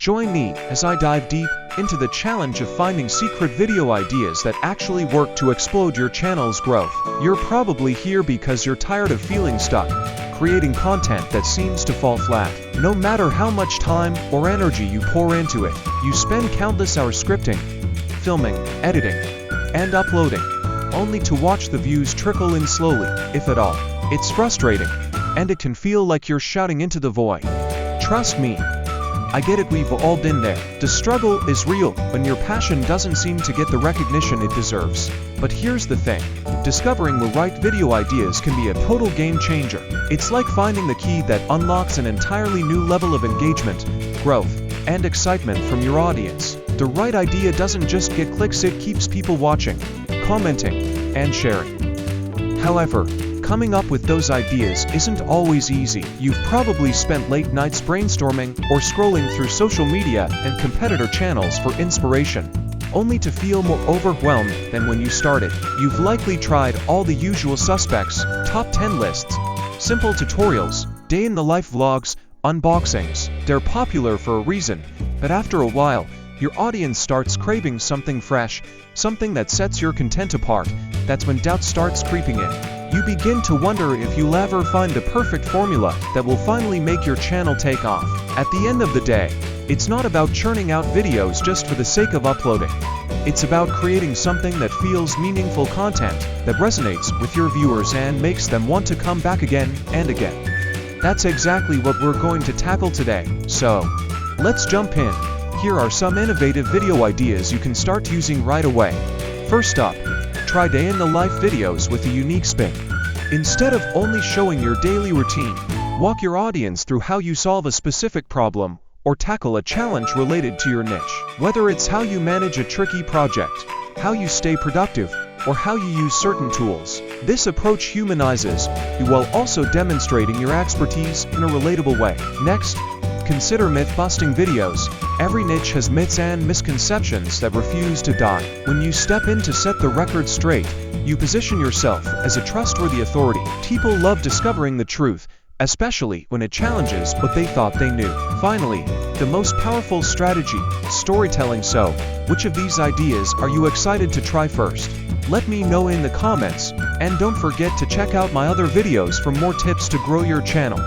Join me as I dive deep into the challenge of finding secret video ideas that actually work to explode your channel's growth. You're probably here because you're tired of feeling stuck, creating content that seems to fall flat. No matter how much time or energy you pour into it, you spend countless hours scripting, filming, editing, and uploading, only to watch the views trickle in slowly, if at all. It's frustrating, and it can feel like you're shouting into the void. Trust me, I get it, we've all been there. The struggle is real when your passion doesn't seem to get the recognition it deserves. But here's the thing, discovering the right video ideas can be a total game changer. It's like finding the key that unlocks an entirely new level of engagement, growth, and excitement from your audience. The right idea doesn't just get clicks, it keeps people watching, commenting, and sharing. However, coming up with those ideas isn't always easy. You've probably spent late nights brainstorming or scrolling through social media and competitor channels for inspiration, only to feel more overwhelmed than when you started. You've likely tried all the usual suspects, top 10 lists, simple tutorials, day-in-the-life vlogs, unboxings. They're popular for a reason, but after a while, your audience starts craving something fresh, something that sets your content apart. That's when doubt starts creeping in. You begin to wonder if you'll ever find the perfect formula that will finally make your channel take off. At the end of the day, it's not about churning out videos just for the sake of uploading. It's about creating something that feels meaningful content, that resonates with your viewers and makes them want to come back again and again. That's exactly what we're going to tackle today. So, let's jump in. Here are some innovative video ideas you can start using right away. First up, try day-in-the-life videos with a unique spin. Instead of only showing your daily routine, walk your audience through how you solve a specific problem or tackle a challenge related to your niche. Whether it's how you manage a tricky project, how you stay productive, or how you use certain tools, this approach humanizes you while also demonstrating your expertise in a relatable way. Next, consider myth-busting videos. Every niche has myths and misconceptions that refuse to die. When you step in to set the record straight, you position yourself as a trustworthy authority. People love discovering the truth, especially when it challenges what they thought they knew. Finally, the most powerful strategy, storytelling. So, which of these ideas are you excited to try first? Let me know in the comments, and don't forget to check out my other videos for more tips to grow your channel.